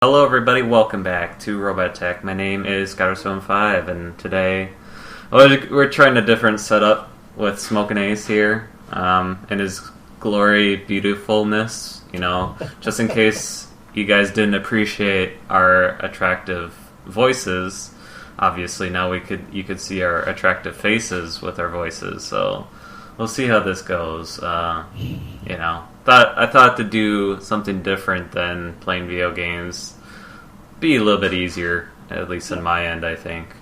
Hello everybody, welcome back to Robot Tech. My name is Smokinace007, and today we're trying a different setup with Smokinace here, in his glory, beautifulness, just in case you guys didn't appreciate our attractive voices. Obviously now you could see our attractive faces with our voices, so we'll see how this goes. I thought to do something different than playing video games. Be a little bit easier, at least on my end, I think.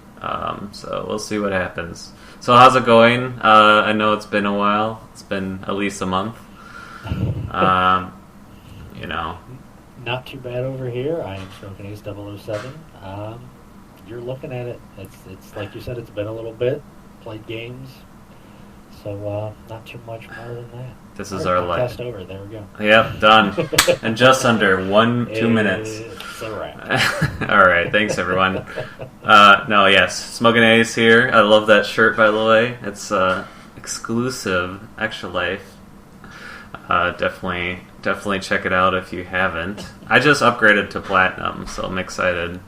So we'll see what happens. So how's it going? I know it's been a while. It's been at least a month. Not too bad over here. I am Smokinace007. You're looking at it. It's like you said, it's been a little bit. Played games. So not too much more than that. This is our life. Podcast over. There we go. Yep, done. And just under 2 minutes. It's a wrap. All right, thanks everyone. Smokinace here. I love that shirt, by the way. It's exclusive, Extra Life. Definitely check it out if you haven't. I just upgraded to Platinum, so I'm excited.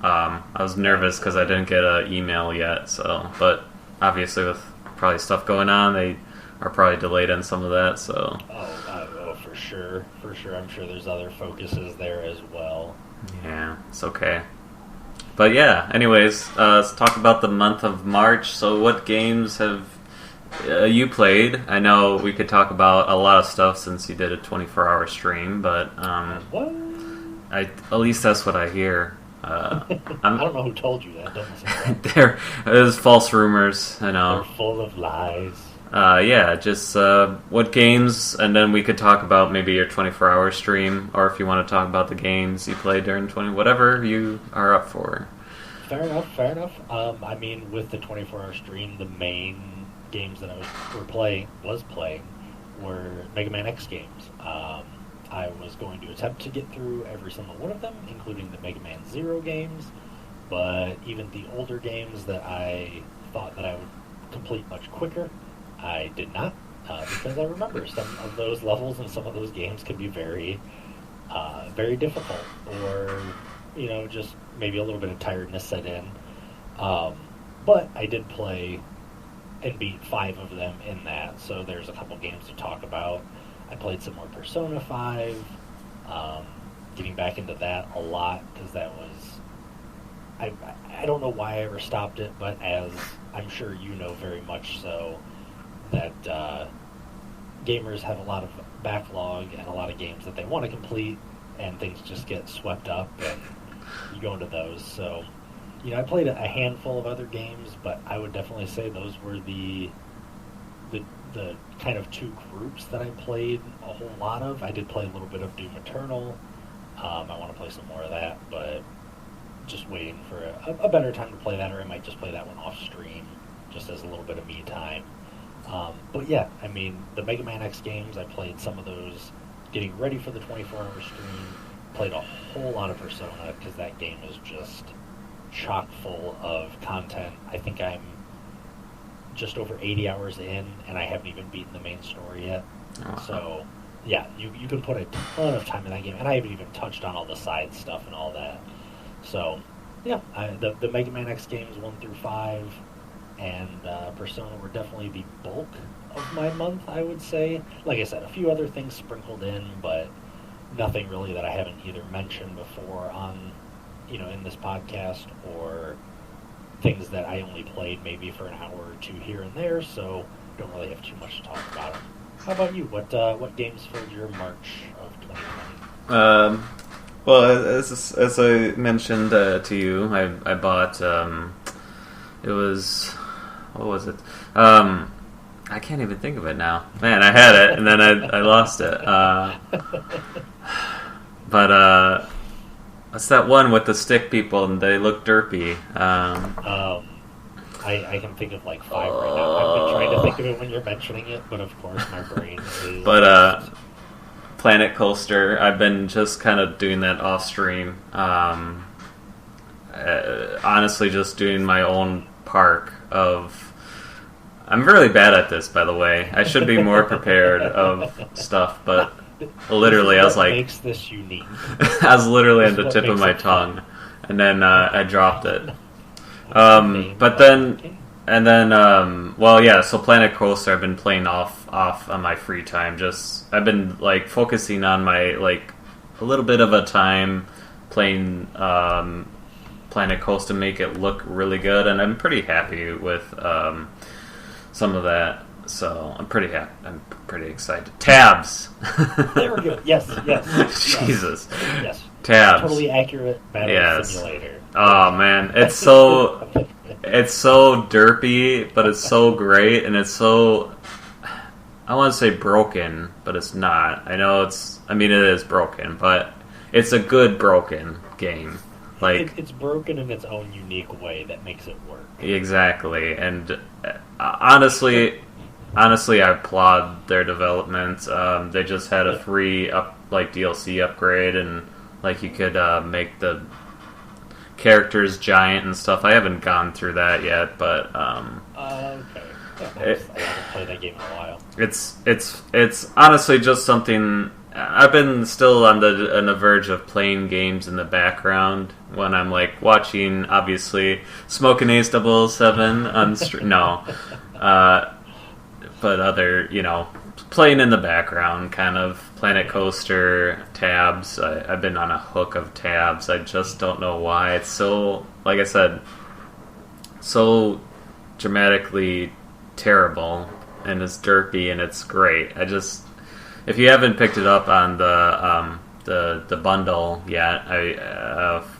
I was nervous because I didn't get an email yet, but obviously with probably stuff going on, they are probably delayed on some of that, so... For sure. I'm sure there's other focuses there as well. Yeah, it's okay. But yeah, anyways, let's talk about the month of March. So what games have you played? I know we could talk about a lot of stuff since you did a 24-hour stream, but What? At least that's what I hear. I don't know who told you that. Doesn't say that. There's false rumors, I know. They're full of lies. Just what games, and then we could talk about maybe your 24-hour stream, or if you want to talk about the games you played during whatever you are up for. Fair enough. With the 24-hour stream, the main games that was playing were Mega Man X games. I was going to attempt to get through every single one of them, including the Mega Man Zero games, but even the older games that I thought that I would complete much quicker, I did not, because I remember some of those levels and some of those games could be very, very difficult, or, just maybe a little bit of tiredness set in. But I did play and beat 5 of them in that, so there's a couple games to talk about. I played some more Persona 5, getting back into that a lot, because that was... I don't know why I ever stopped it, but as I'm sure you know very much so, that gamers have a lot of backlog and a lot of games that they want to complete, and things just get swept up, and you go into those. So, I played a handful of other games, but I would definitely say those were the kind of 2 groups that I played a whole lot of. I did play a little bit of Doom Eternal. I want to play some more of that, but just waiting for a better time to play that, or I might just play that one off stream, just as a little bit of me time. But yeah, the Mega Man X games, I played some of those getting ready for the 24-hour stream, played a whole lot of Persona, because that game is just chock full of content. I think I'm just over 80 hours in, and I haven't even beaten the main story yet. Oh. So, yeah, you can put a ton of time in that game, and I haven't even touched on all the side stuff and all that. So, yeah, the Mega Man X games 1 through 5 and Persona were definitely the bulk of my month, I would say. Like I said, a few other things sprinkled in, but nothing really that I haven't either mentioned before on, in this podcast, or things that I only played maybe for an hour or 2 here and there, so don't really have too much to talk about. How about you? What games filled your March of 2020? Well, as I mentioned to you, I bought, it was, what was it? I can't even think of it now. Man, I had it, and then I lost it. What's that one with the stick people, and they look derpy? I can think of like 5 right now. I've been trying to think of it when you're mentioning it, but of course my brain is... But, Planet Coaster, I've been just kind of doing that off stream. Honestly, just doing my own park of... I'm really bad at this, by the way. I should be more prepared of stuff, but Literally, I was what like, makes this unique. I was literally This on the is what tip of makes my it fun. tongue, and then I dropped it. What's the name But of then, the game? and then, well, yeah. So Planet Coaster, I've been playing off on my free time. Just I've been like focusing on my like a little bit of a time playing Planet Coaster to make it look really good, and I'm pretty happy with some of that. So I'm pretty happy. I'm pretty excited. Tabs. There we go. Yes. Jesus. Yes. Tabs. Totally accurate battle simulator. Oh man, it's so derpy, but it's so great, and it's so, I want to say broken, but it's not. I mean it is broken, but it's a good broken game. Like it's broken in its own unique way that makes it work. Exactly, and honestly, I applaud their development. They just had a free DLC upgrade, and like you could make the characters giant and stuff. I haven't gone through that yet, but Okay. Yeah, nice. I haven't played that game in a while. it's honestly just something. I've been still on the verge of playing games in the background when I'm like watching, obviously, Smokinace007 on no, but other, playing in the background, kind of Planet Coaster, Tabs. I've been on a hook of Tabs. I just don't know why. It's so, like I said, so dramatically terrible, and it's derpy, and it's great. If you haven't picked it up on the bundle yet,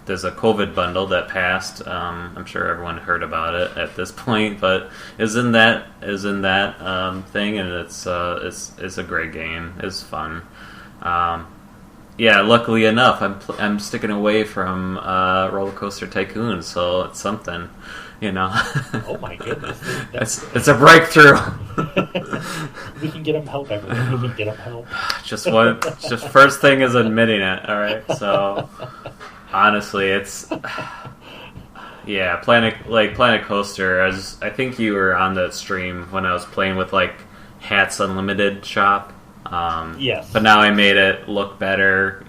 there's a COVID bundle that passed. I'm sure everyone heard about it at this point, but is in that thing, and it's a great game. It's fun. Yeah, luckily enough, I'm sticking away from Roller Coaster Tycoon, so it's something, Oh my goodness. It's a breakthrough. We can get them help, everyone. We can get them help. Just first thing is admitting it. All right, so honestly, it's Planet Coaster. I think you were on that stream when I was playing with like Hats Unlimited shop. Yes. But now I made it look better.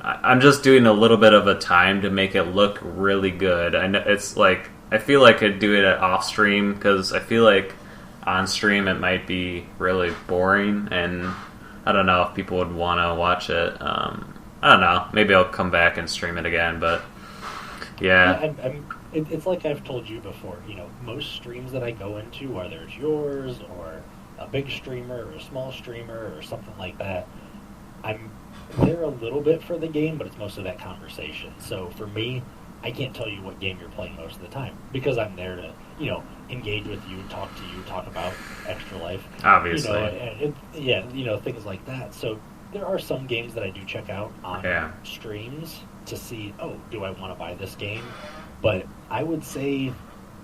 I'm just doing a little bit of a time to make it look really good. I know it's like I feel like I'd do it off stream because I feel like on stream it might be really boring, and I don't know if people would want to watch it. I don't know. Maybe I'll come back and stream it again, but yeah. It's like I've told you before. Most streams that I go into, whether it's yours or a big streamer or a small streamer or something like that, I'm there a little bit for the game, but it's most of that conversation. So for me, I can't tell you what game you're playing most of the time because I'm there to, engage with you, talk to you, talk about Extra Life. Obviously. Things like that. So there are some games that I do check out on streams to see, do I want to buy this game? But I would say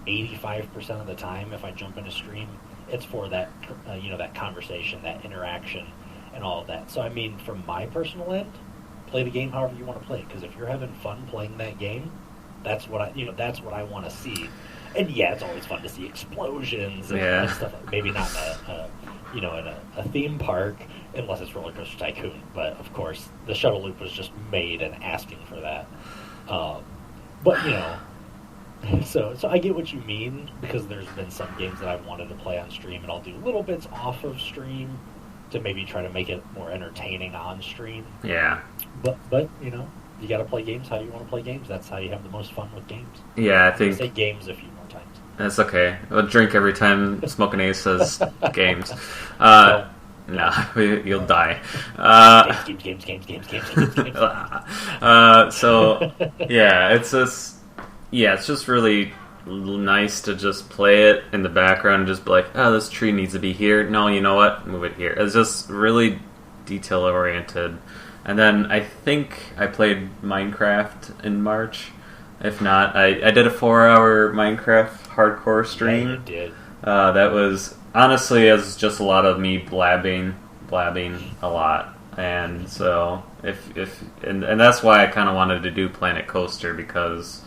85% of the time, if I jump in a stream, it's for that, that conversation, that interaction, and all of that. So, I mean, from my personal end, play the game however you want to play it. Because if you're having fun playing that game, that's what I want to see. And yeah, it's always fun to see explosions and stuff. Maybe not in a theme park, unless it's Roller Coaster Tycoon. But of course, the shuttle loop was just made and asking for that. So I get what you mean, because there's been some games that I've wanted to play on stream, and I'll do little bits off of stream to maybe try to make it more entertaining on stream. Yeah. But you got to play games how you want to play games. That's how you have the most fun with games. Yeah, I I'm think... say games a few more times. That's okay. I'll drink every time Smokinace says games. No, you'll die. Games. So, yeah, it's just really nice to just play it in the background and just be like, oh, this tree needs to be here. No, you know what? Move it here. It's just really detail-oriented. And then I think I played Minecraft in March. If not, I did a 4-hour Minecraft hardcore stream. Yeah, you did. That was, honestly, it was just a lot of me blabbing a lot. And so, and that's why I kind of wanted to do Planet Coaster, because,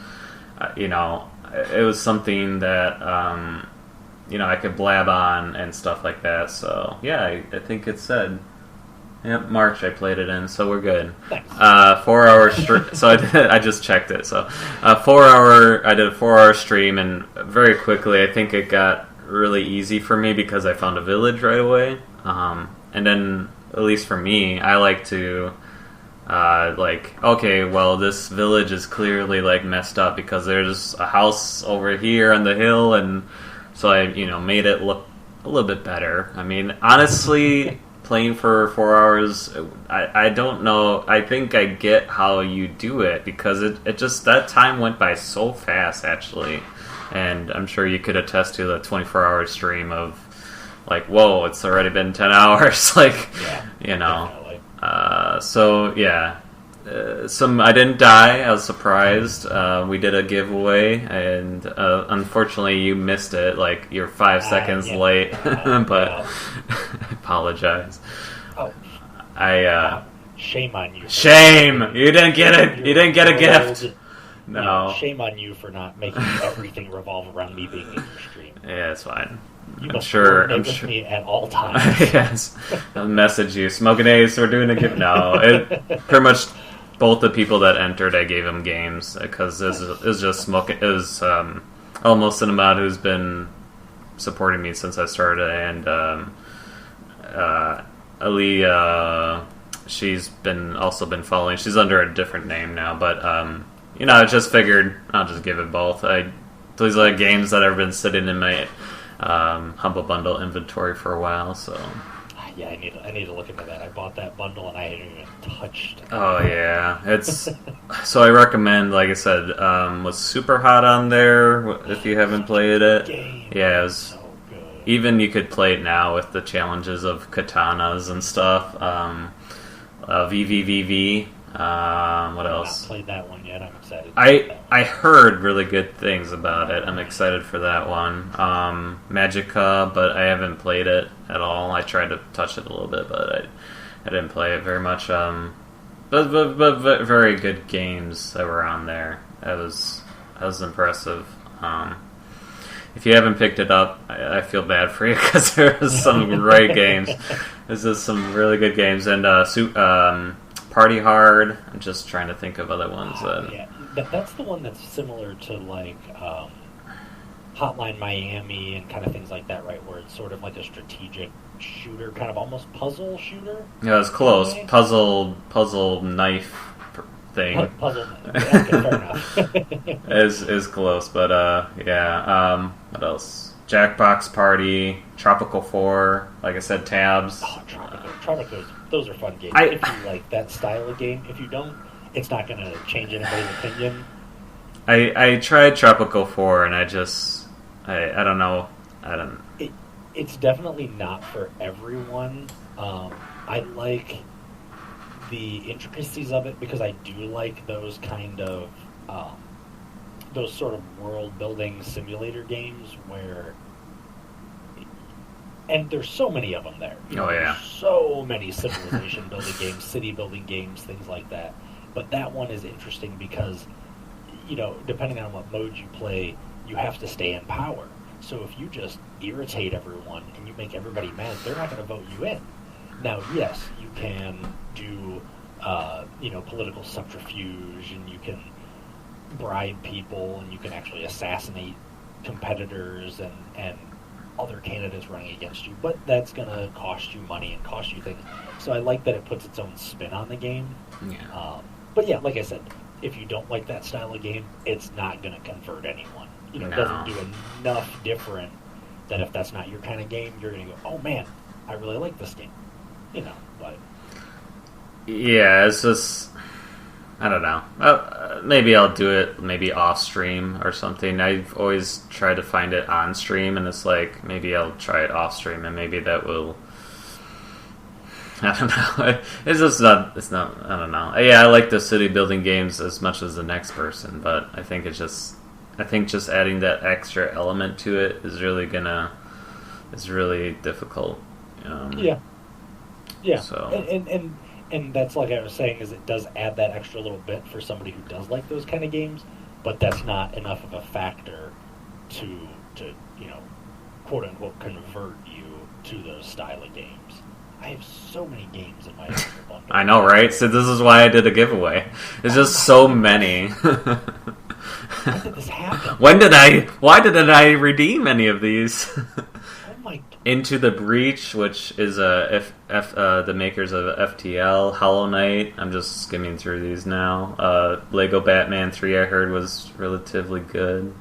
it was something that, I could blab on and stuff like that. So, yeah, I think it said Yep, March I played it in, so we're good. Nice. 4 hour so I just checked it. So, I did a 4 hour stream, and very quickly I think it got really easy for me because I found a village right away. And then, at least for me, I like to, okay, well, this village is clearly, like, messed up because there's a house over here on the hill, and so I, made it look a little bit better. I mean, honestly, playing for 4 hours, I don't know. I think I get how you do it because it just, that time went by so fast, actually. And I'm sure you could attest to the 24-hour stream of, like, whoa, it's already been 10 hours. Like, Definitely. So, yeah. I didn't die. I was surprised. We did a giveaway, and unfortunately, you missed it. Like, you're 5 seconds late, but I apologize. Oh, shame on you. Shame! You didn't get it. You didn't get a gift. No. Shame on you for not making everything revolve around me being in your stream. Yeah, it's fine. I'm sure. Me at all times. Yes. I'll message you. Smokinace, we're doing a gift. No. Pretty much both the people that entered, I gave them games because it was just almost Cinnamon who's been supporting me since I started, and Ali, she's also been following. She's under a different name now, but I just figured I'll just give it both. These are games that have been sitting in my Humble Bundle inventory for a while, so. Yeah, I need to look into that. I bought that bundle and I hadn't even touched it. Oh yeah, it's so I recommend. Like I said, was Super Hot on there if you haven't played it. Yeah, it was so good. Even you could play it now with the challenges of katanas and stuff. VVVV. What else? I've not played that one yet. I'm excited. I heard really good things about it. I'm excited for that one. Magica, but I haven't played it at all. I tried to touch it a little bit, but I didn't play it very much. But very good games that were on there. That was impressive. If you haven't picked it up, I feel bad for you because there are some great games. There's just some really good games, and Party Hard. I'm just trying to think of other ones. Yeah, that's the one that's similar to like Hotline Miami and kind of things like that, right? Where it's sort of like a strategic shooter, kind of almost puzzle shooter. Yeah, it's close. Okay. Puzzle knife thing. Puzzle. Okay, fair enough. is close, but yeah. What else? Jackbox Party, Tropical 4. Like I said, Tabs. Oh, Tropical. Those are fun games. If you like that style of game, if you don't, it's not going to change anybody's opinion. I tried Tropical 4, and I don't know. It's definitely not for everyone. I like the intricacies of it because I do like those kind of those sort of world-building simulator games where. And there's so many of them there. Yeah. So many civilization building games, city building games, things like that. But that one is interesting because, depending on what mode you play, you have to stay in power. So if you just irritate everyone and you make everybody mad, they're not going to vote you in. Now, yes, you can do, political subterfuge, and you can bribe people, and you can actually assassinate competitors and other candidates running against you, but that's going to cost you money and cost you things. So I like that it puts its own spin on the game. Yeah. But yeah, like I said, if you don't like that style of game, it's not going to convert anyone. It doesn't do enough different that if that's not your kind of game, you're going to go, oh man, I really like this game. But... Yeah, it's just... I don't know. Maybe I'll do it maybe off stream or something. I've always tried to find it on stream, and it's like maybe I'll try it off stream, and maybe that will. I don't know. It's just not. It's not. I don't know. Yeah, I like the city building games as much as the next person, but I think it's just. I think just adding that extra element to it is really is really difficult. Yeah. So. And that's like I was saying, is it does add that extra little bit for somebody who does like those kind of games, but that's not enough of a factor to quote unquote convert you to those style of games. I have so many games in my Humble Bundle. I know, right? So this is why I did a giveaway. There's just so many. When did this happen? Why didn't I redeem any of these? Oh my God. Into the Breach, which is the makers of FTL, Hollow Knight. I'm just skimming through these now. Lego Batman 3 I heard was relatively good.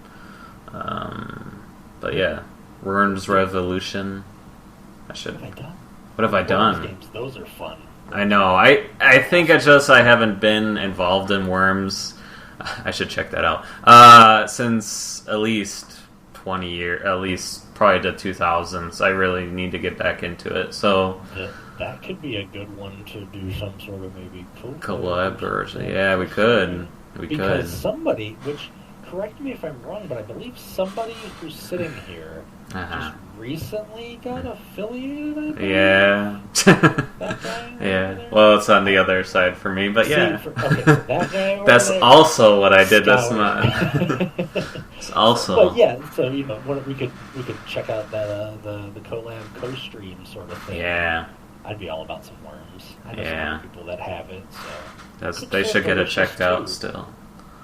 But yeah, Worms Revolution. What have I done? What have I done? Games, those are fun. I know. I think I haven't been involved in Worms. I should check that out. Since at least 20 years, at least probably the 2000s. I really need to get back into it. So that could be a good one to do some sort of maybe collab or yeah, we could. Because somebody, which correct me if I'm wrong, but I believe somebody who's sitting here just recently got affiliated. I believe. Yeah. That guy. Yeah. Well, it's on the other side for me, but yeah. Okay, so that guy. That's also what I did this month. It's also. But yeah, so we could check out that the collab co-stream sort of thing. Yeah. I'd be all about some Worms. I know some people that have it, so they should get it checked out still.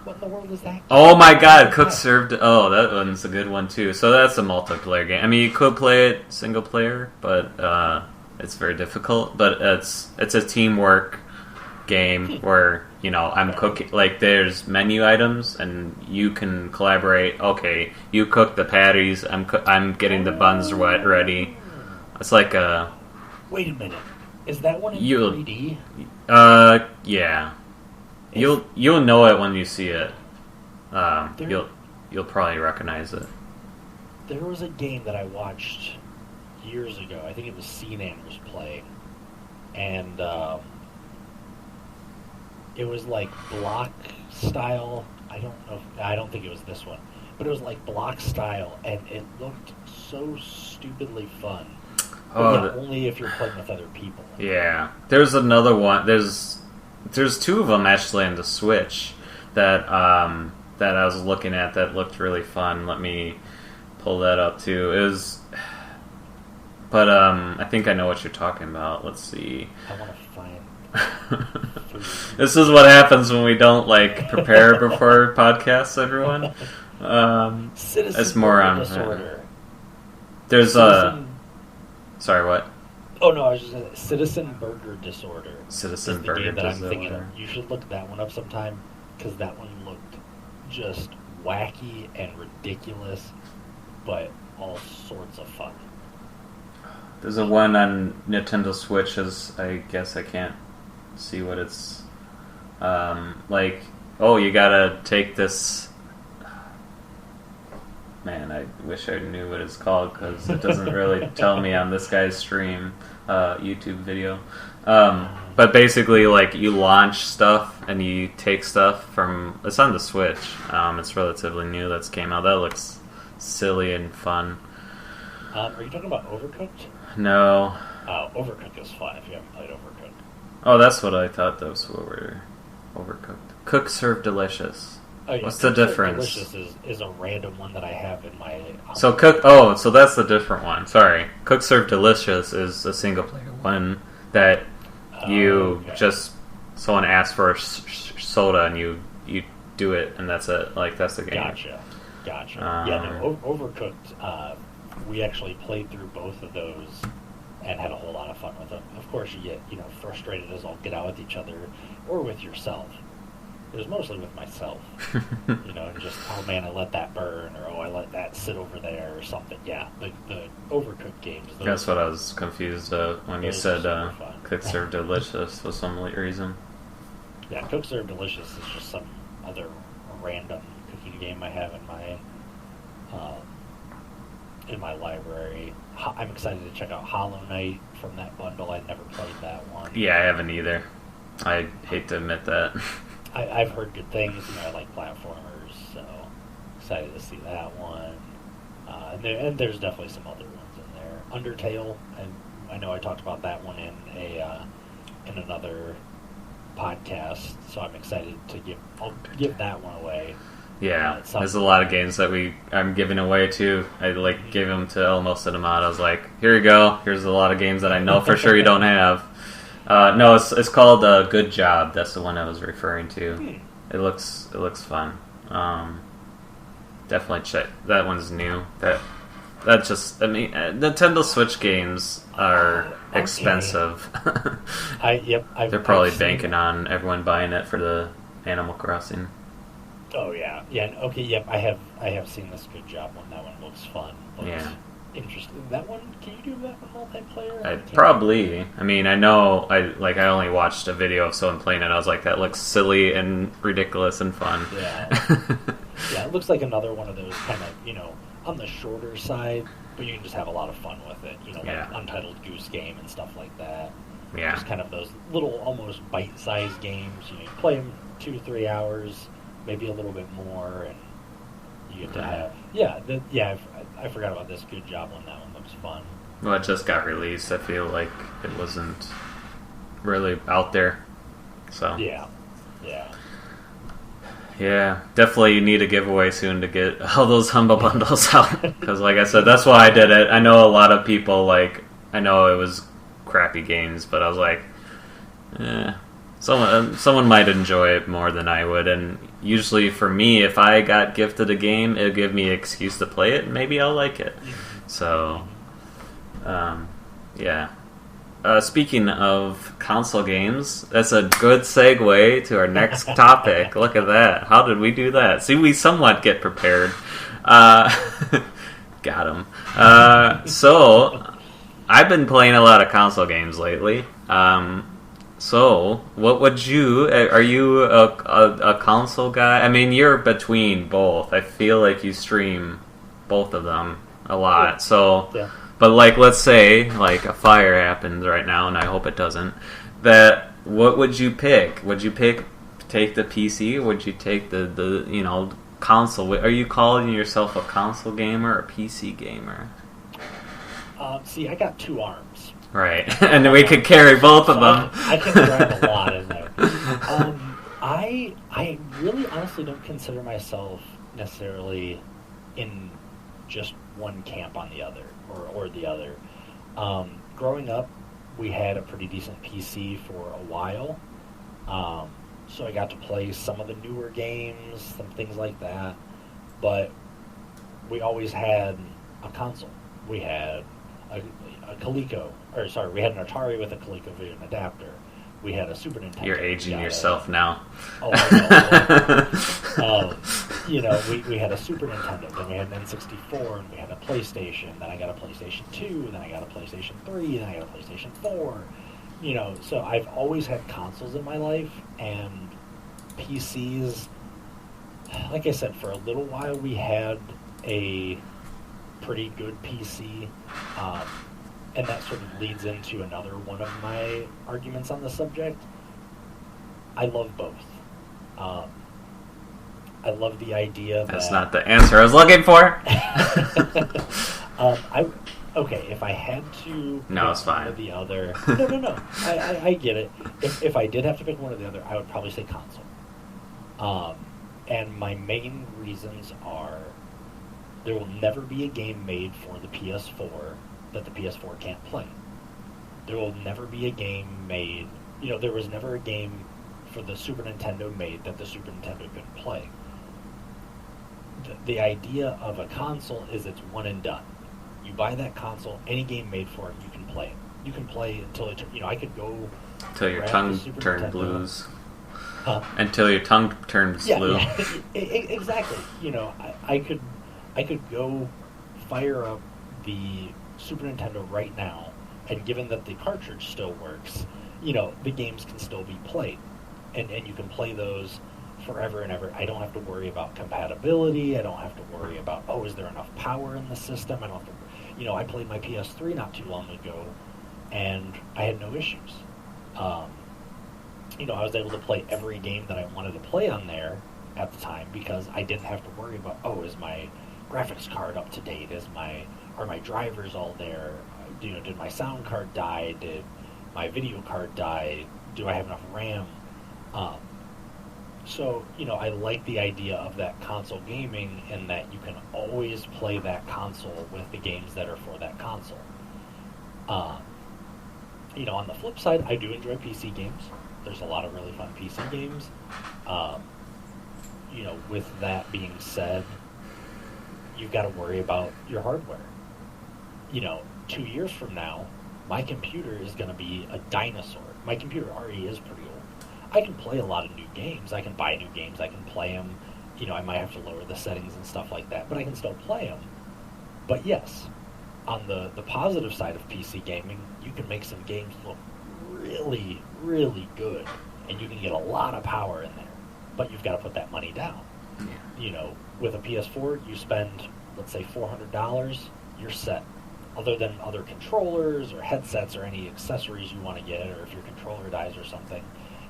What in the world is that? Oh my God, Cook Served. Oh, that one's a good one too. So that's a multiplayer game. I mean, you could play it single player, but it's very difficult. But it's a teamwork game where I'm cooking. Like there's menu items, and you can collaborate. Okay, you cook the patties. I'm getting the buns ready. It's like a. Wait a minute. Is that one in 3D? Yeah. You'll know it when you see it. You'll probably recognize it. There was a game that I watched years ago. I think it was CNAN was playing, and it was like block style. I don't think it was this one, but it was like block style, and it looked so stupidly fun. Only if you're playing with other people. Yeah, there's another one. There's two of them actually on the Switch that I was looking at that looked really fun. Let me pull that up too. I think I know what you're talking about. Let's see. I want to find. This is what happens when we don't prepare before podcasts, everyone. It's more on disorder. There's Sorry, what? Oh no, I was just saying Citizen Burger Disorder. Citizen Burger game that Disorder. I'm thinking of. You should look that one up sometime because that one looked just wacky and ridiculous, but all sorts of fun. There's a one on Nintendo Switch. I guess I can't see what it's you gotta take this. Man, I wish I knew what it's called because it doesn't really tell me on this guy's stream, YouTube video. But basically, you launch stuff and you take stuff from. It's on the Switch. It's relatively new. That's came out. That looks silly and fun. Are you talking about Overcooked? No. Overcooked is fun if you haven't played Overcooked. Oh, that's what I thought. Those were Overcooked. Cook Serve Delicious. Oh, yeah. What's the difference? Delicious is a random one that I have in my. So that's the different one. Sorry, Cook Serve Delicious is a single player one that someone asks for a soda and you do it and that's it. That's the game. Gotcha. Overcooked. We actually played through both of those and had a whole lot of fun with them. Of course, you get frustrated as all get out with each other or with yourself. It was mostly with myself, and just, oh man, I let that burn, or oh, I let that sit over there, or something. Yeah, the Overcooked games. That's what I was confused when you said Cook Serve Delicious for some reason. Yeah, Cook Serve Delicious is just some other random cooking game I have in my library. I'm excited to check out Hollow Knight from that bundle. I've never played that one. Yeah, I haven't either. I hate to admit that. I've heard good things. I like platformers, so excited to see that one. And there's definitely some other ones in there. Undertale, I know I talked about that one in another podcast, so I'm excited to give that one away. Yeah, there's a lot of games that I'm giving away too. I gave them to El Cinema. I was like, here you go. Here's a lot of games that I know for sure you don't have. No, it's called Good Job. That's the one I was referring to. It looks fun. Definitely check. That one's new. That's just. I mean, Nintendo Switch games are expensive. They're probably banking on everyone buying it for the Animal Crossing. Oh yeah. Okay. Yep. I have seen this Good Job one. That one looks fun. Interesting. That one. Can you do that one multiplayer? Probably. I mean, I know. I only watched a video of someone playing it. I was like, that looks silly and ridiculous and fun. Yeah. Yeah. It looks like another one of those kind of on the shorter side, but you can just have a lot of fun with it. Like Untitled Goose Game and stuff like that. Yeah. Just kind of those little, almost bite-sized games. You play them 2-3 hours, maybe a little bit more, and you get to have. I forgot about this Good Job one. That one looks fun. Well, it just got released. I feel like it wasn't really out there. So yeah. Yeah, definitely you need a giveaway soon to get all those Humble Bundles out. Because like I said, that's why I did it. I know a lot of people, I know it was crappy games, but I was like, someone might enjoy it more than I would. And usually for me, if I got gifted a game, it would give me an excuse to play it, and maybe I'll like it. So, yeah. Speaking of console games, that's a good segue to our next topic. Look at that. How did we do that? See, we somewhat get prepared. Got him. So, I've been playing a lot of console games lately. So, what would you... Are you a console guy? I mean, you're between both. I feel like you stream both of them a lot. So... Yeah. But let's say a fire happens right now, and I hope it doesn't. What would you pick? Would you take the PC? Or would you take the console? Are you calling yourself a console gamer or a PC gamer? See, I got two arms. Right, and we could carry both of them. I can grab a lot in there. I really honestly don't consider myself necessarily in just one camp on the other. Or the other. Growing up, we had a pretty decent PC for a while, so I got to play some of the newer games, some things like that, but we always had a console. We had a Coleco, we had an Atari with a ColecoVision adapter. We had a Super Nintendo. You're aging yourself now. Oh, I know. We had a Super Nintendo, then we had an N64, and we had a PlayStation. Then I got a PlayStation 2, then I got a PlayStation 3, then I got a PlayStation 4. So I've always had consoles in my life, and PCs. Like I said, for a little while we had a pretty good PC. And that sort of leads into another one of my arguments on the subject. I love both. I love the idea that... That's not the answer I was looking for! If I had to... No, it's fine. One or the other... No. I get it. If I did have to pick one or the other, I would probably say console. And my main reasons are there will never be a game made for the PS4 that the PS4 can't play. There will never be a game made... there was never a game for the Super Nintendo made that the Super Nintendo couldn't play. The idea of a console is it's one and done. You buy that console, any game made for it, you can play it. You can play until it... I could go... Until your tongue turned blues. Huh? Until your tongue turns blue. Yeah, exactly. I could go fire up the Super Nintendo right now, and given that the cartridge still works, the games can still be played. And you can play those forever and ever. I don't have to worry about compatibility. I don't have to worry about, is there enough power in the system? I don't have to, I played my PS3 not too long ago, and I had no issues. I was able to play every game that I wanted to play on there at the time because I didn't have to worry about, is my graphics card up to date? Are my drivers all there? Did my sound card die? Did my video card die? Do I have enough RAM? So, I like the idea of that console gaming and that you can always play that console with the games that are for that console. On the flip side, I do enjoy PC games. There's a lot of really fun PC games. With that being said, you've got to worry about your hardware. 2 years from now, my computer is going to be a dinosaur. My computer already is pretty old. I can play a lot of new games. I can buy new games. I can play them. I might have to lower the settings and stuff like that, but I can still play them. But yes, on the positive side of PC gaming, you can make some games look really, really good, and you can get a lot of power in there. But you've got to put that money down. Yeah. With a PS4, you spend, let's say, $400, you're set. Other than other controllers or headsets or any accessories you want to get, or if your controller dies or something,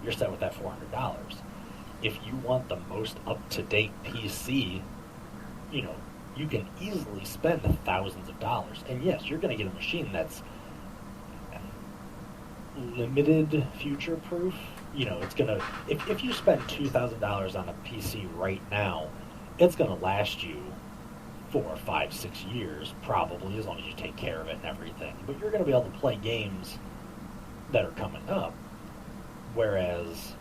you're set with that $400. If you want the most up-to-date PC, you can easily spend thousands of dollars. And yes, you're going to get a machine that's limited future-proof. It's going to... If you spend $2,000 on a PC right now, it's going to last you 4, 5, 6 years, probably, as long as you take care of it and everything. But you're going to be able to play games that are coming up. Whereas,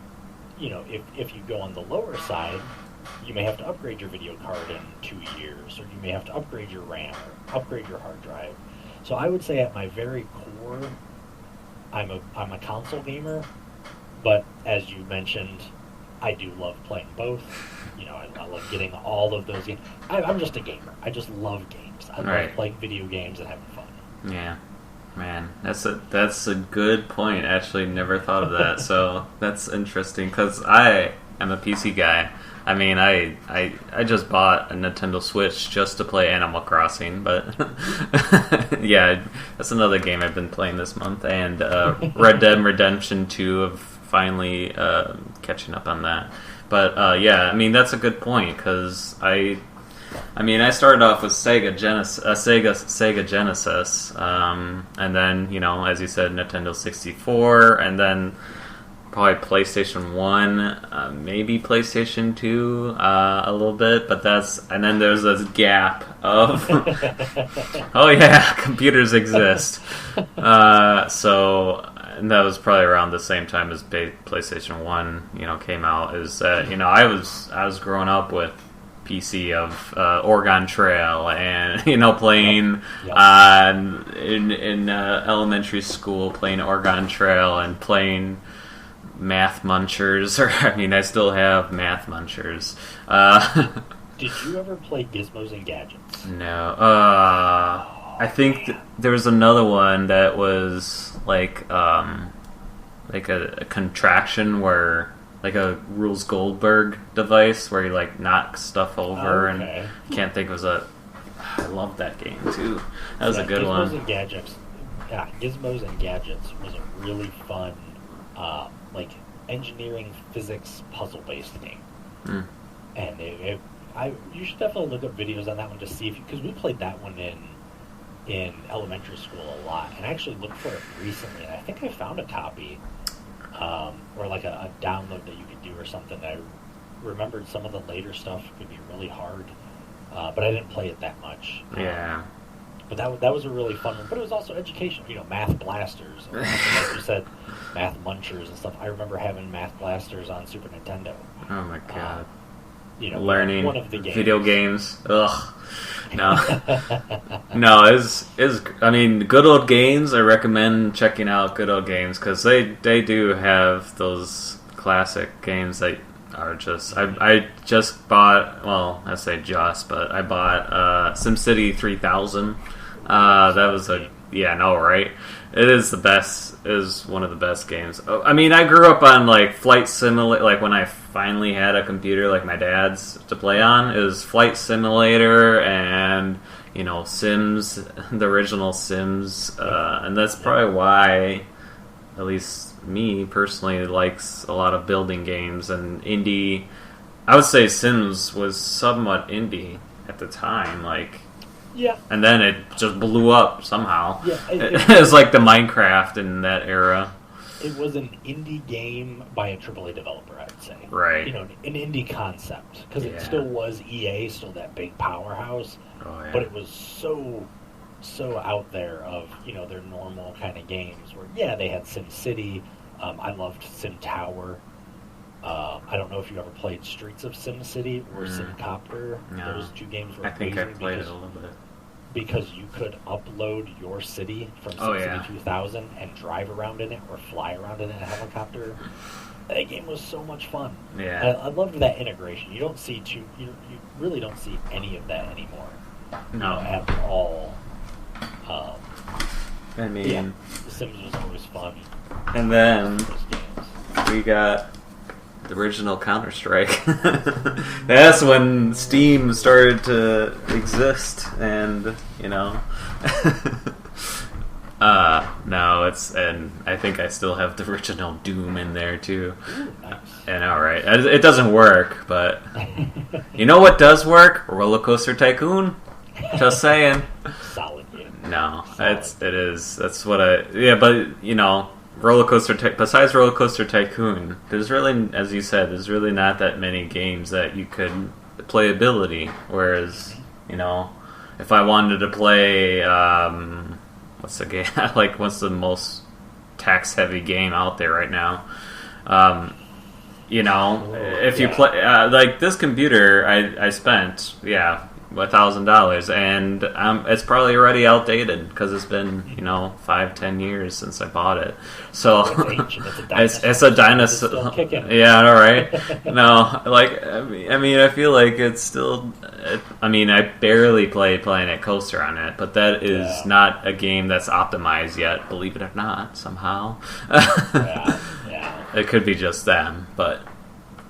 if you go on the lower side, you may have to upgrade your video card in 2 years, or you may have to upgrade your RAM, or upgrade your hard drive. So I would say at my very core, I'm a console gamer, but as you mentioned, I do love playing both. I love getting all of those games. I'm just a gamer. I just love games. I love playing video games and having fun. Yeah. Man, that's a good point. Actually, never thought of that. So that's interesting because I am a PC guy. I mean, I just bought a Nintendo Switch just to play Animal Crossing, but yeah, that's another game I've been playing this month. And Red Dead Redemption 2 of finally catching up on that. But yeah, I mean that's a good point because I started off with Sega Genesis, and then as you said, Nintendo 64, and then probably PlayStation 1, maybe PlayStation 2 a little bit, and then there's this gap of oh yeah, computers exist. And that was probably around the same time as PlayStation 1, came out. Is that I was growing up with PC of Oregon Trail and playing in elementary school, playing Oregon Trail and playing Math Munchers. I still have Math Munchers. Did you ever play Gizmos and Gadgets? No. I think there was another one that was like a contraction where, like a Rules Goldberg device where you knock stuff over. Okay. And can't think of I love that game too. That was a good one. Gizmos and Gadgets was a really fun, engineering physics puzzle based game. And you should definitely look up videos on that one to see because we played that one in elementary school a lot, and I actually looked for it recently, and I think I found a copy, or a download that you could do or something. I remembered some of the later stuff could be really hard, but I didn't play it that much. Yeah. But that was a really fun one, but it was also educational, Math Blasters, or, like you said, Math Munchers and stuff. I remember having Math Blasters on Super Nintendo. Oh my god. Learning one of the games. Video games. Ugh. No. No, good old games. I recommend checking out Good Old Games because they do have those classic games that are just... I just bought... Well, I say just, but I bought SimCity 3000. That was Yeah, no, right? It is the best. It is one of the best games. I grew up on Flight Simulator. When I finally had a computer like my dad's to play on, it was Flight Simulator and Sims, the original Sims, and that's probably why, at least me personally, likes a lot of building games and indie. I would say Sims was somewhat indie at the time, Yeah. And then it just blew up somehow. Yeah, it was like the Minecraft in that era. it was an indie game by a AAA developer, I'd say. Right. You know, an indie concept, because it Yeah. still was EA, still that big powerhouse, Oh, yeah. but it was so out there of, you know, their normal kind of games where, yeah, they had SimCity. I loved Sim Tower. I don't know if you ever played Streets of SimCity or SimCopter. No. Those two games were I think I amazing played it a little bit. because you could upload your city from Oh, SimCity yeah. 2000 and drive around in it or fly around in a helicopter. That game was so much fun. Yeah. I loved that integration. You don't see you really don't see any of that anymore. No. At all. I mean, Yeah, The Sims was always fun. and then Those games. we got the original Counter-Strike. That's when Steam started to exist, and, you know... no, and I think I still have the original Doom in there, too. Ooh, nice. And alright, it doesn't work, but... You know what does work? Roller Coaster Tycoon? Just saying. Solid game. No, Solid. it is. That's what but, you know... besides Roller Coaster Tycoon, there's really, as you said, there's really not that many games that you could playability. Whereas, you know, if I wanted to play, what's the game? Like, what's the most tax-heavy game out there right now? You know, if you play, like this computer, I spent, $1,000, and it's probably already outdated because it's been, you know, 5-10 years since I bought it. So it's a dinosaur. It's still kicking. Yeah, all right. No, like I mean, I feel like it's still. I barely played Planet Coaster on it, but that is not a game that's optimized yet. Believe it or not, somehow. Yeah. It could be just them, but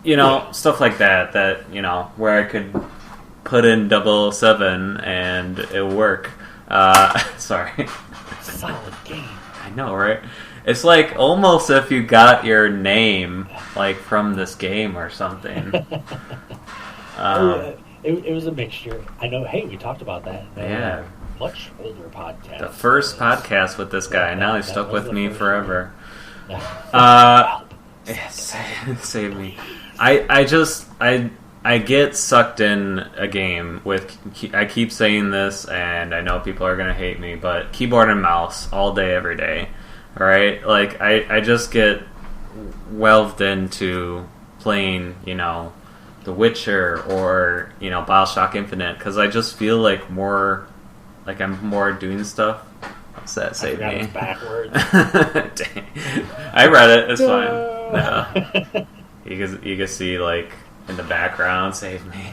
you know, stuff like that. That, you know, where I could put in 007 and it'll work. Sorry. Solid game. I know, right? It's like almost if you got your name like from this game or something. It was a mixture. I know. Hey, we talked about that. Yeah. Much older podcast. The first podcast with this guy. Now he's stuck with me forever. Save me. I get sucked in a game with, I keep saying this, and I know people are going to hate me, but keyboard and mouse all day, every day. Alright? Like, I just get welved into playing, you know, The Witcher or, you know, BioShock Infinite, because I just feel like I'm more doing stuff. What's that? Save me. It's backwards. Dang. I read it. It's fine. No. You can see, like, in the background, save me.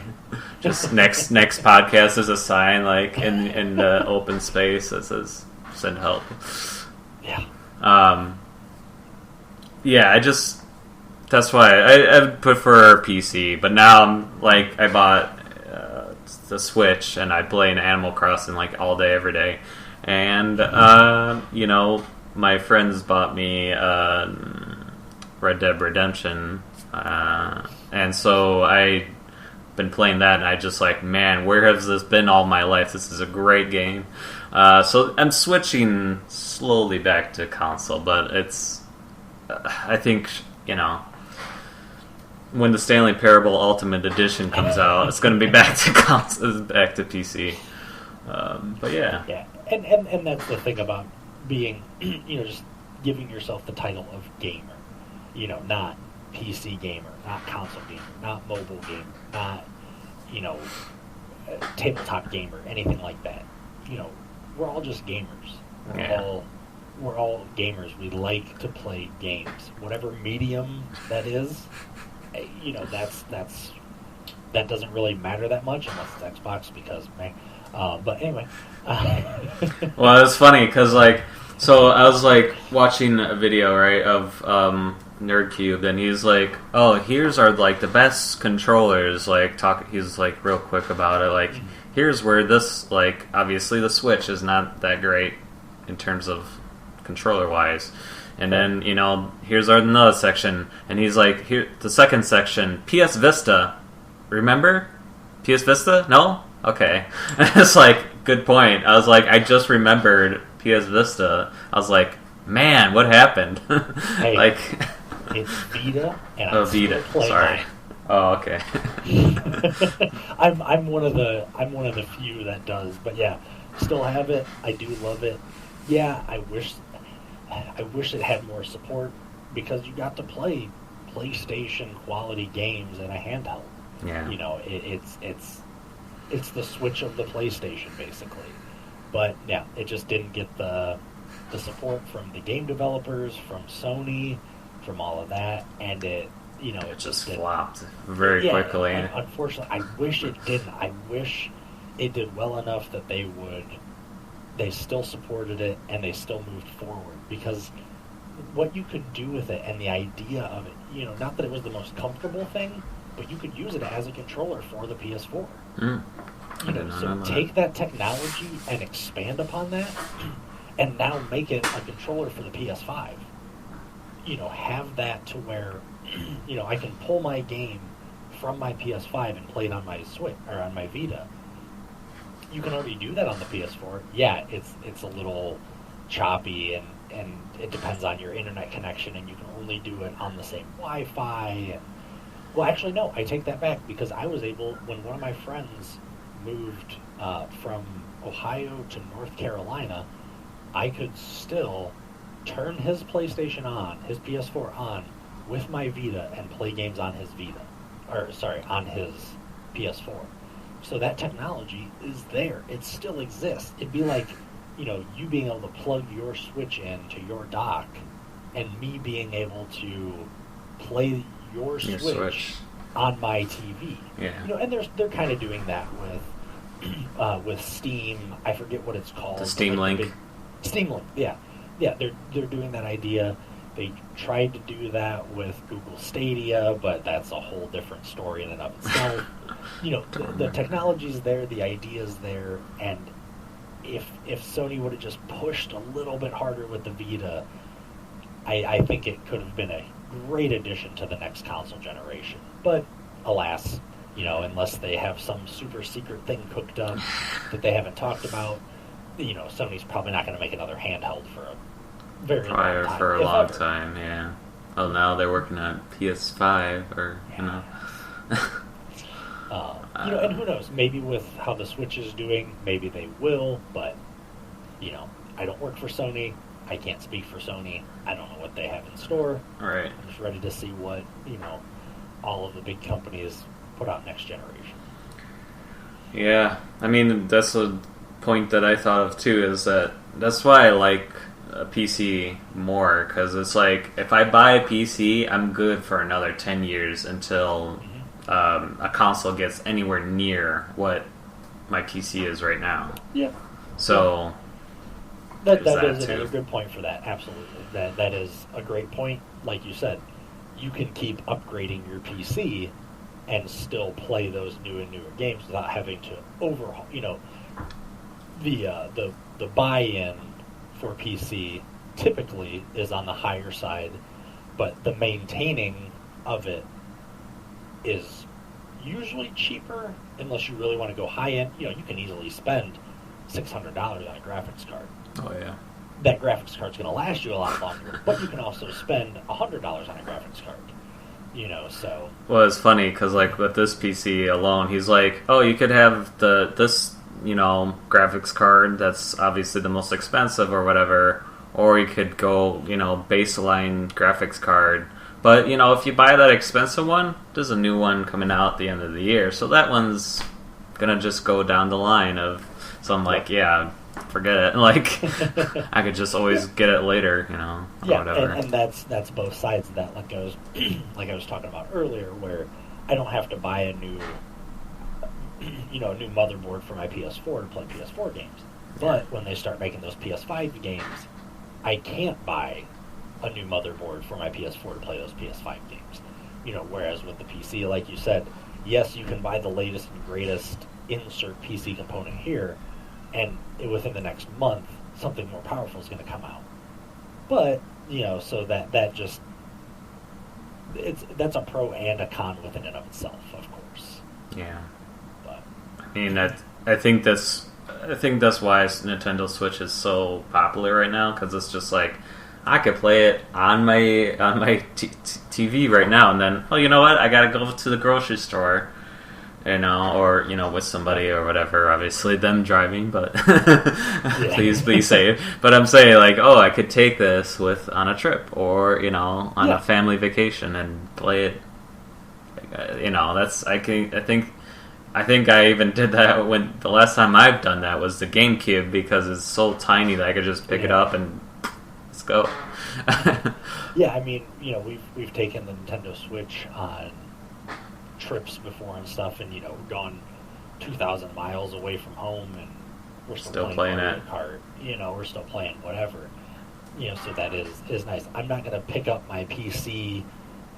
Just next podcast is a sign, like, in the open space that says send help. Yeah. That's why I prefer PC, but now I'm like, I bought the Switch and I play an Animal Crossing like all day, every day. And, you know, my friends bought me Red Dead Redemption, and so I've been playing that, and I just like, man, where has this been all my life? This is a great game. So I'm switching slowly back to console, but it's, I think, you know, when the Stanley Parable Ultimate Edition comes out, it's going to be back to console, back to PC. But yeah. Yeah, and that's the thing about being, you know, just giving yourself the title of gamer. You know, not PC gamer, not console gamer, not mobile gamer, not, you know, tabletop gamer, anything like that. You know, we're all just gamers. We're all gamers. We like to play games, whatever medium that is. You know, that doesn't really matter that much unless it's Xbox, because man. But anyway. Well, it's funny because, like, so I was like watching a video, right, of Nerdcube, and he's like, "Oh, here's our like the best controllers." Like, he's like real quick about it. Like, here's where this, like, obviously the Switch is not that great in terms of controller wise. And then, you know, here's another section, and he's like, here, the second section, PS Vista. Remember? PS Vista? No? Okay. It's like, good point. I was like, I just remembered PS Vista. I was like, Man, what happened? Hey, like, it's Vita, and oh, I'm still Vita. playing Sorry. mine. Oh, okay. I'm one of the few that does, but yeah, still have it. I do love it. Yeah, I wish it had more support because you got to play PlayStation quality games in a handheld. Yeah. You know, it's the Switch of the PlayStation basically. But yeah, it just didn't get the support from the game developers, from Sony, from all of that, and it Just didn't. flopped very quickly. Unfortunately, I wish it didn't. I wish it did well enough that they still supported it and they still moved forward, because what you could do with it and the idea of it, not that it was the most comfortable thing, but you could use it as a controller for the PS4. So take that technology and expand upon that, and now make it a controller for the PS5. Have that to where, I can pull my game from my PS5 and play it on my Switch or on my Vita. You can already do that on the PS4. Yeah, it's a little choppy, and it depends on your internet connection, and you can only do it on the same Wi-Fi. Well, actually, no, I take that back, because I was able, when one of my friends moved from Ohio to North Carolina, I could still turn his PlayStation on, his PS4 on, with my Vita and play games on his on his PS4. So that technology is there. It still exists. It'd be like, you being able to plug your Switch into your dock, and me being able to play your Switch on my TV. Yeah. And they're kind of doing that with Steam. I forget what it's called. The Steam Link. Steam Link, yeah. Yeah, they're doing that idea. They tried to do that with Google Stadia, but that's a whole different story in and of itself. The technology's there, the idea's there, and if Sony would have just pushed a little bit harder with the Vita, I think it could have been a great addition to the next console generation. But alas, unless they have some super secret thing cooked up that they haven't talked about, Sony's probably not going to make another handheld for a very long time. For a long time, yeah. Oh, now they're working on PS5, or, and who knows? Maybe with how the Switch is doing, maybe they will. But I don't work for Sony. I can't speak for Sony. I don't know what they have in store. Right. I'm just ready to see what all of the big companies put out next generation. Yeah, I mean, that's a point that I thought of too. Is that's why I like a PC more, because it's like, if I buy a PC, I'm good for another 10 years until a console gets anywhere near what my PC is right now. Yeah. So that is another good point for that. Absolutely, that is a great point. Like you said, you can keep upgrading your PC and still play those new and newer games without having to overhaul. The buy-in for PC typically is on the higher side, but the maintaining of it is usually cheaper, unless you really want to go high-end. You can easily spend $600 on a graphics card. Oh, yeah. That graphics card's going to last you a lot longer, but you can also spend $100 on a graphics card. So... Well, it's funny, because, with this PC alone, he's like, oh, you could have this graphics card that's obviously the most expensive or whatever, or you could go, baseline graphics card. But, if you buy that expensive one, there's a new one coming out at the end of the year, so that one's gonna just go down the line of... So I'm like, yeah, forget it. I could just always get it later, or whatever. And that's both sides of that. Like I was talking about earlier, where I don't have to buy a new motherboard for my PS4 to play PS4 games. But when they start making those PS5 games, I can't buy a new motherboard for my PS4 to play those PS5 games. Whereas with the PC, like you said, yes, you can buy the latest and greatest insert PC component here, and within the next month, something more powerful is going to come out. But, so that just... That's a pro and a con within and of itself, of course. Yeah. But... I mean, I think that's why Nintendo Switch is so popular right now, because it's just like, I could play it on my TV right now, and then, oh, you know what? I gotta go to the grocery store, or with somebody or whatever. Obviously, them driving, but please be safe. But I'm saying, like, oh, I could take this on a trip, or on a family vacation and play it. I think I even did that when the last time I've done that was the GameCube, because it's so tiny that I could just pick it up and let's go. Yeah, I mean, we've taken the Nintendo Switch on trips before and stuff, and gone 2,000 miles away from home, and we're still playing Mario Kart. We're still playing whatever. So that is nice. I'm not going to pick up my PC,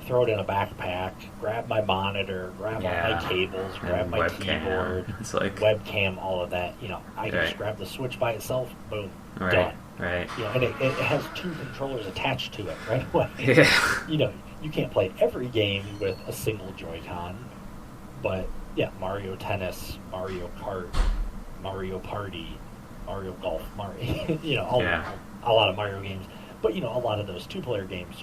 throw it in a backpack, grab my monitor, grab all my cables, grab my keyboard, webcam, all of that. I can just grab the Switch by itself, boom, done. Right. And it has 2 controllers attached to it right away. Yeah. You can't play every game with a single Joy-Con, but Mario Tennis, Mario Kart, Mario Party, Mario Golf, a lot of Mario games. But a lot of those 2-player games,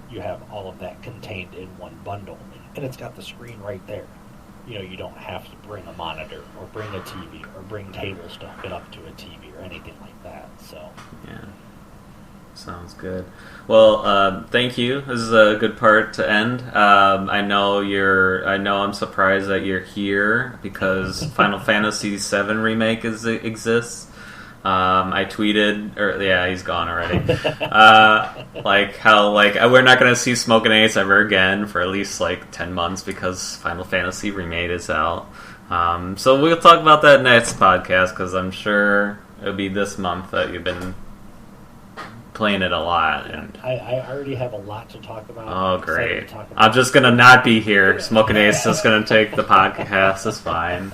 you have all of that contained in one bundle, and it's got the screen right there. You don't have to bring a monitor or bring a TV or bring cables to hook it up to a TV or anything like that. So yeah, sounds good. Well, thank you. This is a good part to end. I know I'm surprised that you're here because Final Fantasy VII Remake exists. I tweeted, he's gone already. We're not gonna see Smokinace ever again for at least 10 months because Final Fantasy Remake is out. So we'll talk about that next podcast because I'm sure it'll be this month that you've been playing it a lot. And I already have a lot to talk about. Oh, great! I'm just gonna not be here. Smokinace is just gonna take the podcast. It's fine.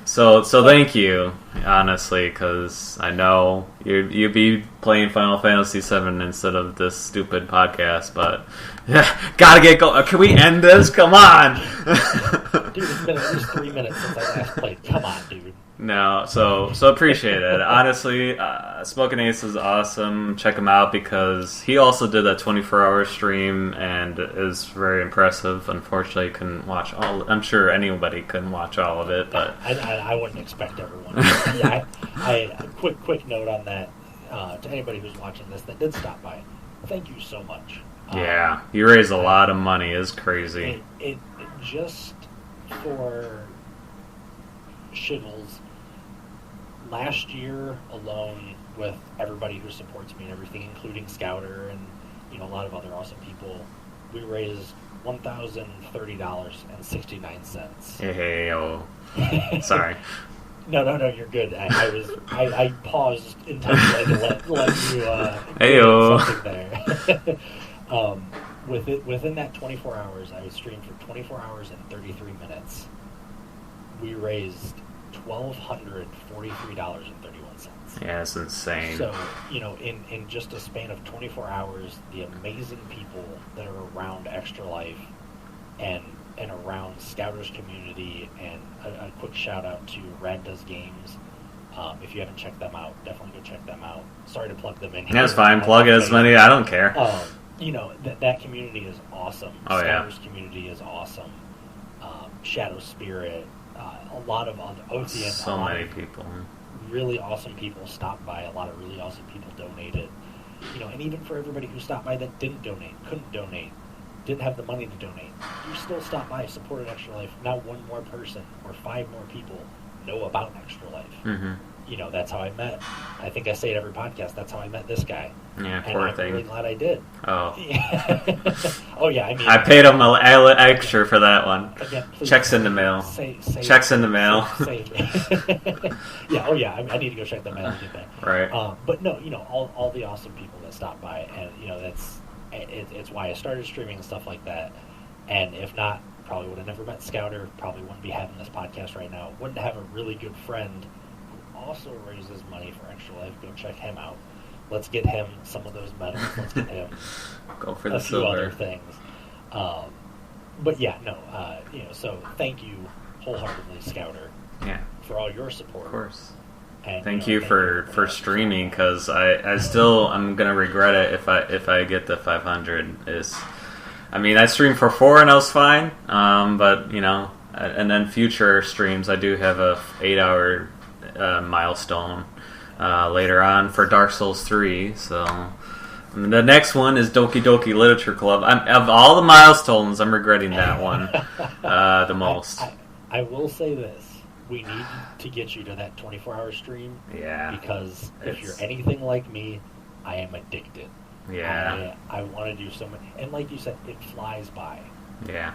So thank you, honestly, because I know you'd be playing Final Fantasy VII instead of this stupid podcast, but gotta get going. Can we end this? Come on! Dude, it's been at least 3 minutes since I last played. Come on, dude. No, so appreciate it. Honestly, Smokinace is awesome. Check him out because he also did that 24-hour stream and is very impressive. Unfortunately, couldn't watch all. I'm sure anybody couldn't watch all of it, but I wouldn't expect everyone. Quick note on that to anybody who's watching this that did stop by. Thank you so much. Yeah, you raised a lot of money. It's crazy. It just for shiggles. Last year alone, with everybody who supports me and everything, including Scouter and a lot of other awesome people, we raised $1,030.69. Hey, sorry. No, you're good. I paused intentionally to let you Heyo. something there. Within that 24 hours, I was streamed for 24 hours and 33 minutes. We raised $1,243.31. Yeah, it's insane. So, in just a span of 24 hours, the amazing people that are around Extra Life and around Scouters community, and a quick shout out to Rad Does Games. If you haven't checked them out, definitely go check them out. Sorry to plug them in here. That's fine. Plug as many. I don't care. That community is awesome. Oh, Scouters community is awesome. Shadow Spirit. A lot of Ocean. So many people. Really awesome people stopped by. A lot of really awesome people donated. And even for everybody who stopped by that didn't donate, couldn't donate, didn't have the money to donate, you still stopped by, supported Extra Life. Now 1 more person or 5 more people know about Extra Life. Mm-hmm. That's how I met. I think I say it every podcast. That's how I met this guy. Yeah, and poor I'm thing. really glad I did. Oh. Oh yeah. I mean, I paid him a extra for that one. Again, please, checks in the mail. Checks in the mail. Save me. Yeah. Oh yeah. I need to go check the mail and get that. Right. But no, all the awesome people that stopped by, and it's why I started streaming and stuff like that. And if not, probably would have never met Scouter. Probably wouldn't be having this podcast right now. Wouldn't have a really good friend who also raises money for Extra Life. Go check him out. Let's get him some of those medals. Let's get him go for the a few silver. other things. But yeah, no. So thank you wholeheartedly, Scouter. Yeah. For all your support. Of course. And, Thank you for streaming, because I'm gonna regret it if I get the 500. I mean, I streamed for 4 and I was fine, but and then future streams I do have a 8-hour milestone later on for Dark Souls 3. So the next one is Doki Doki Literature Club. Of all the milestones, I'm regretting that one the most. I will say this. We need to get you to that 24-hour stream. Yeah. Because if you're anything like me, I am addicted. Yeah. I want to do so much. And like you said, it flies by. Yeah.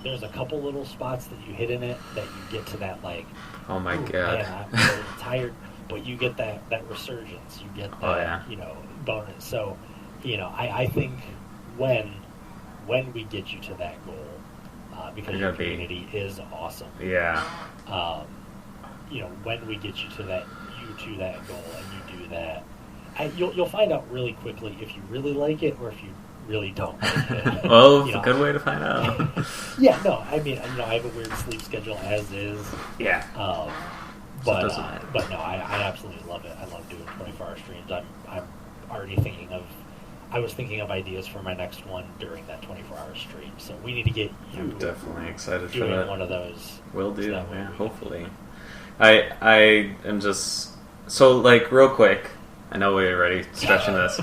There's a couple little spots that you hit in it that you get to that, like, oh my god. Man, I'm so tired. But you get that resurgence. You get that, bonus. So, I think when we get you to that goal, because your community is awesome. Yeah. When we get you to that goal and you do that, you'll find out really quickly if you really like it or if you really don't like it. Well, it's a good way to find out. Yeah, no, I mean, I have a weird sleep schedule as is. Yeah. But no, I absolutely love it. I love doing 24-hour streams. I'm already I was thinking of ideas for my next one during that 24-hour stream. So we need to get you. I'm definitely excited for doing that. One of those. Will do. Yeah, hopefully. I am just so real quick. I know we're already stretching this.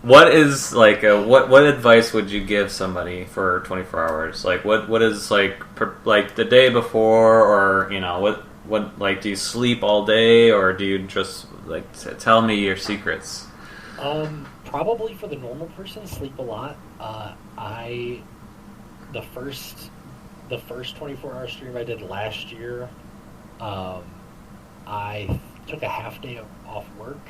What is what advice would you give somebody for 24 hours? What is the day before, or what do you sleep all day, or do you just tell me your secrets? Probably for the normal person, sleep a lot. The first 24-hour stream I did last year, I took a half day off work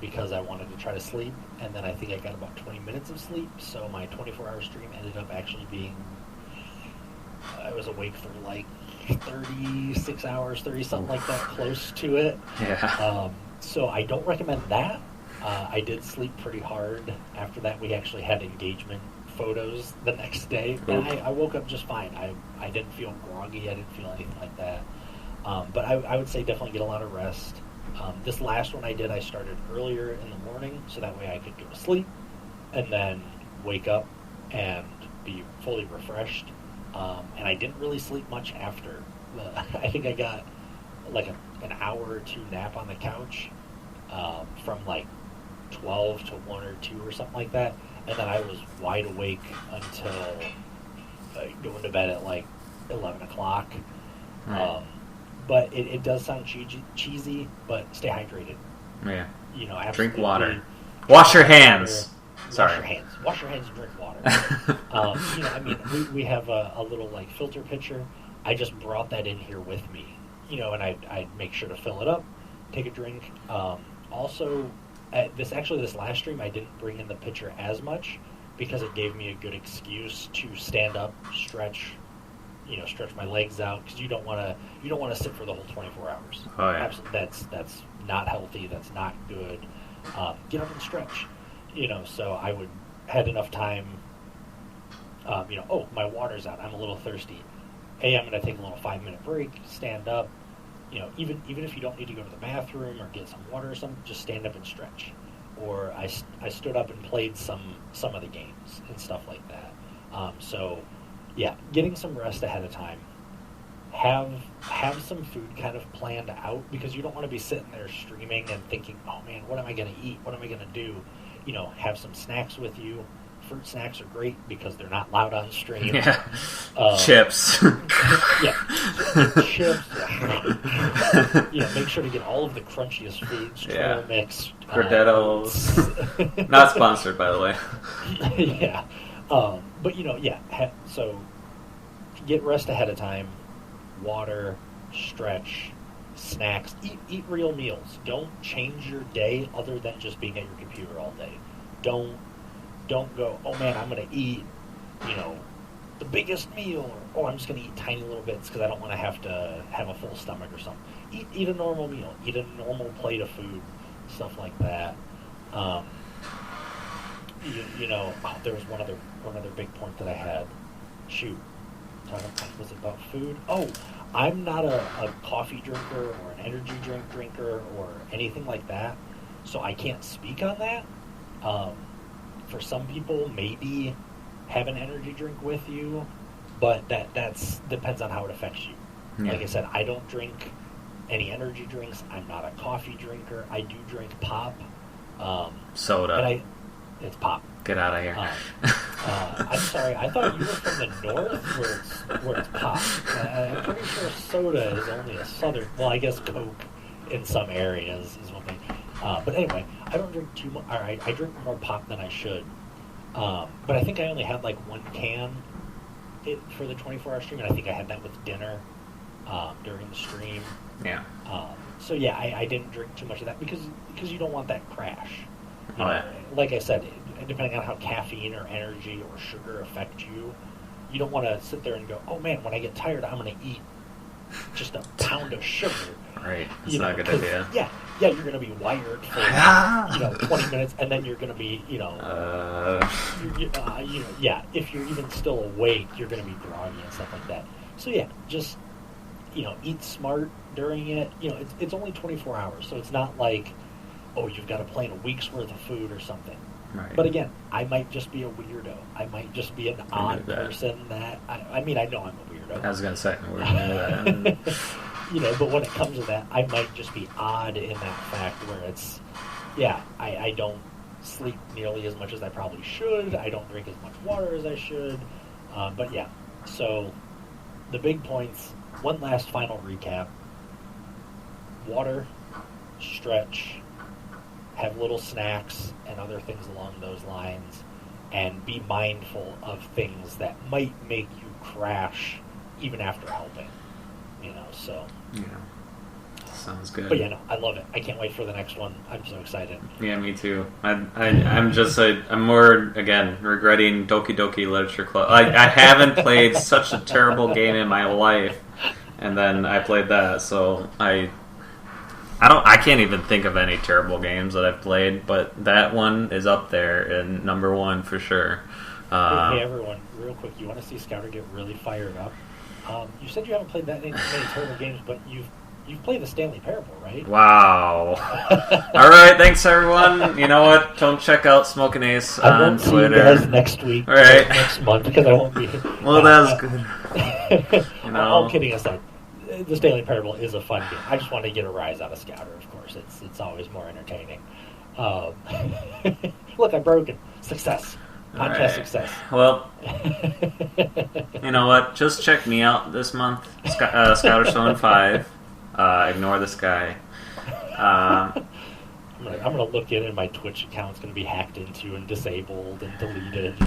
because I wanted to try to sleep, and then I think I got about 20 minutes of sleep, so my 24-hour stream ended up actually being, I was awake for 36 hours, 30 something like that, close to it. Yeah. So I don't recommend that. I did sleep pretty hard. After that, we actually had engagement photos the next day, and I woke up just fine. I didn't feel groggy. I didn't feel anything like that. But I would say definitely get a lot of rest. This last one I did, I started earlier in the morning, so that way I could go to sleep and then wake up and be fully refreshed. And I didn't really sleep much after. I think I got an hour or two nap on the couch from 12 to 1 or 2 or something like that, and then I was wide awake until going to bed at 11 o'clock. Right. But it does sound cheesy, but stay hydrated. Yeah. Drink water. Wash your hands. Sorry. Wash your hands and drink water. We have a little filter pitcher. I just brought that in here with me, and I'd make sure to fill it up, take a drink. Also, this last stream, I didn't bring in the pitcher as much because it gave me a good excuse to stand up, stretch my legs out, because you don't want to sit for the whole 24 hours. Oh, yeah. Absolutely, that's not healthy. That's not good. Get up and stretch. So I had enough time. My water's out. I'm a little thirsty. Hey, I'm going to take a little 5-minute break. Stand up. Even if you don't need to go to the bathroom or get some water or something, just stand up and stretch. Or I stood up and played some of the games and stuff like that. Yeah, getting some rest ahead of time. Have some food kind of planned out, because you don't want to be sitting there streaming and thinking, oh man, what am I going to eat? What am I going to do? Have some snacks with you. Fruit snacks are great because they're not loud on stream. Yeah. Chips. Yeah. Chips. Make sure to get all of the crunchiest foods. Trail mix. Cornettos. Not sponsored, by the way. Yeah. But, so get rest ahead of time. Water, stretch, snacks. Eat real meals. Don't change your day other than just being at your computer all day. Don't go, oh man, I'm going to eat, the biggest meal, or I'm just going to eat tiny little bits because I don't want to have a full stomach or something. Eat a normal meal. Eat a normal plate of food, stuff like that. There was one other big point that I had. Shoot. Was it about food? Oh, I'm not a coffee drinker or an energy drink drinker or anything like that, so I can't speak on that. For some people, maybe have an energy drink with you, but that's depends on how it affects you. Yeah. Like I said, I don't drink any energy drinks. I'm not a coffee drinker. I do drink pop. Soda. And it's pop. Get out of here. I'm sorry. I thought you were from the north where it's pop. I'm pretty sure soda is only a southern. Well, I guess Coke in some areas is one thing. But anyway, I don't drink too much. All right, I drink more pop than I should. But I think I only had like one can for the 24-hour stream, and I think I had that with dinner during the stream. Yeah. So yeah, I didn't drink too much of that because you don't want that crash. Yeah. Like I said, depending on how caffeine or energy or sugar affect you, you don't want to sit there and go, oh man, when I get tired, I'm going to eat just a pound of sugar. Right. It's not a good idea. Yeah, you're going to be wired for 20 minutes, and then you're going to be, if you're even still awake, you're going to be groggy and stuff like that. So yeah, just eat smart during it. It's only 24 hours, so it's not like, oh, you've got to plan a week's worth of food or something. Right. But again, I might just be a weirdo. I might just be an odd person that I know I'm a weirdo. I was going to say, we're going to that. But when it comes to that, I might just be odd in that fact where it's, I don't sleep nearly as much as I probably should. I don't drink as much water as I should. But yeah, so the big points, one last final recap. Water, stretch, have little snacks and other things along those lines, and be mindful of things that might make you crash even after helping. So. Yeah. Sounds good. But I love it. I can't wait for the next one. I'm so excited. Yeah, me too. I'm more, again, regretting Doki Doki Literature Club. I haven't played such a terrible game in my life, and then I played that, so I can't even think of any terrible games that I've played, but that one is up there in number one for sure. Hey everyone, real quick, you want to see Scouter get really fired up? You said you haven't played that many terrible games, but you've played the Stanley Parable, right? Wow. Alright, thanks everyone. You know what? Don't check out Smokinace on Twitter. I won't see you guys next week, right. Next month, because I won't be here. Well, that's good. All kidding aside, the Stanley Parable is a fun game. I just want to get a rise out of Scouter, of course. It's always more entertaining. Look, I'm broken. Success. Podcast success. Well, you know what? Just check me out this month. Scouter007. Ignore this guy. I'm gonna look in, and my Twitch account's gonna be hacked into and disabled and deleted.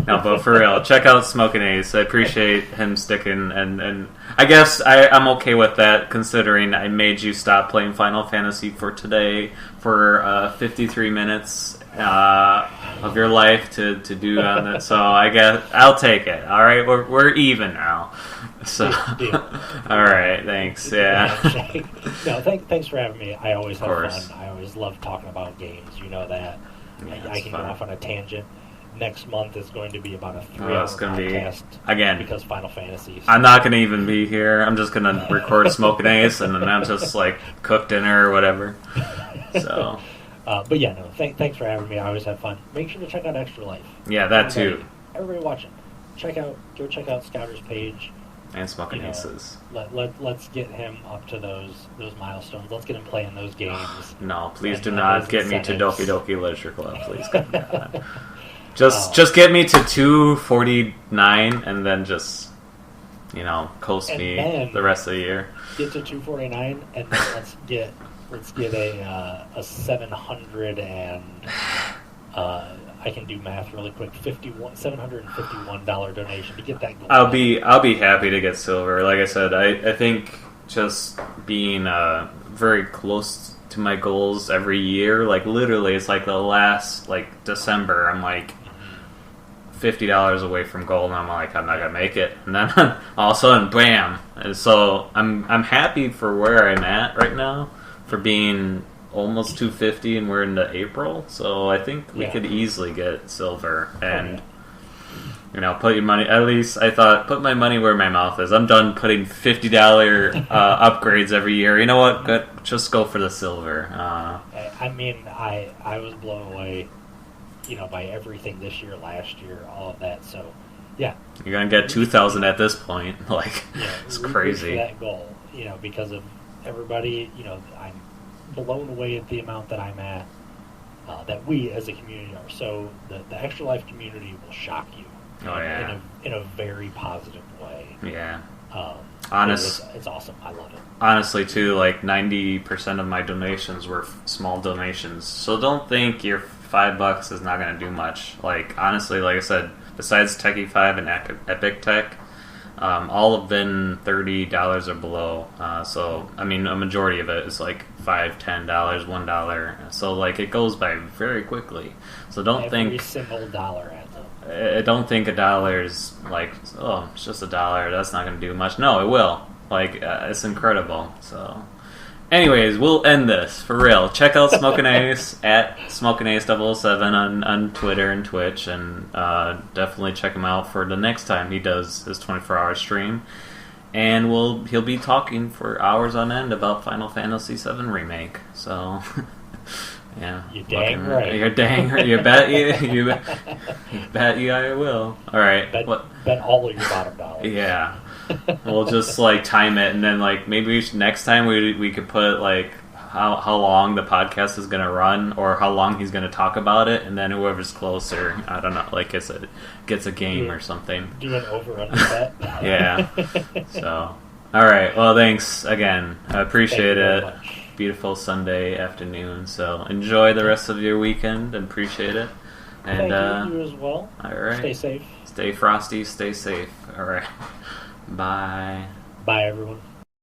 No, but for real, check out Smokinace. I appreciate him sticking, and I guess I'm okay with that, considering I made you stop playing Final Fantasy for today for 53 minutes of your life to do on that. So I guess I'll take it. All right, we're even now. So, Deal. All right, thanks. Yeah. No, thanks for having me. I always have course. fun. I always love talking about games. You know that. Yeah, I can fun. go off on a tangent. Next month is going to be about a 3-hour it's gonna be, podcast. again, because Final Fantasy. I'm not going to even be here. I'm just going to record Smokinace, and then I'll just cook dinner or whatever. So. But yeah, no. Thanks for having me. I always have fun. Make sure to check out Extra Life. Yeah, that too. Everybody watching, go check out Scouter's page. And Smokinace's. Let's get him up to those milestones. Let's get him playing those games. No, please do not get me to Doki Doki Literature Club. Please, God. Just get me to 249, and then just coast me the rest of the year. Get to 249, and then let's get a 700 and I can do math really quick. $751 donation to get that goal. I'll be happy to get silver. Like I said, I think just being very close to my goals every year. Literally, it's the last December. I'm $50 away from goal, and I'm not gonna make it. And then all of a sudden, bam! And so I'm happy for where I'm at right now, for being almost 250, and we're into April, so I think we could easily get silver. And put your money. At least I thought, put my money where my mouth is. I'm done putting $50 upgrades every year. You know what? Good, just go for the silver. I mean, I was blown away, by everything this year, last year, all of that. So, yeah, you're gonna get 2,000 at this point. Like, it's crazy. For that goal, because of everybody. I'm blown away at the amount that I'm at. That we as a community are. So the Extra Life community will shock you. In a very positive way. Yeah. It's awesome. I love it. Honestly, too, like 90% of my donations were small donations. So don't think your $5 is not going to do much. Like, honestly, like I said, besides Techie 5 and Epic Tech, all have been $30 or below. So, I mean, a majority of it is like $5, $10, $1. So, like, it goes by very quickly. So don't think... Every single dollar adds up. I don't think $1 is like, oh, it's just $1. That's not going to do much. No, it will. Like, it's incredible. So, anyways, we'll end this for real. Check out Smokinace at Smokinace007 on Twitter and Twitch, and definitely check him out for the next time he does his 24-hour stream. And he'll be talking for hours on end about Final Fantasy VII Remake. So. Yeah, you're dang right. You're dang right. You bet I will. All right. Bet all of your bottom dollar. Yeah. We'll just like time it, and then like maybe next time we could put like how long the podcast is gonna run, or how long he's gonna talk about it, and then whoever's closer, I don't know, like I said, gets a game or something. Do an over-under bet. Yeah. So, all right. Well, thanks again. I appreciate it. Much. Beautiful Sunday afternoon, so enjoy the rest of your weekend and appreciate it. And thank you as well. All right. Stay safe. Stay frosty, stay safe. All right. Bye. Bye, everyone.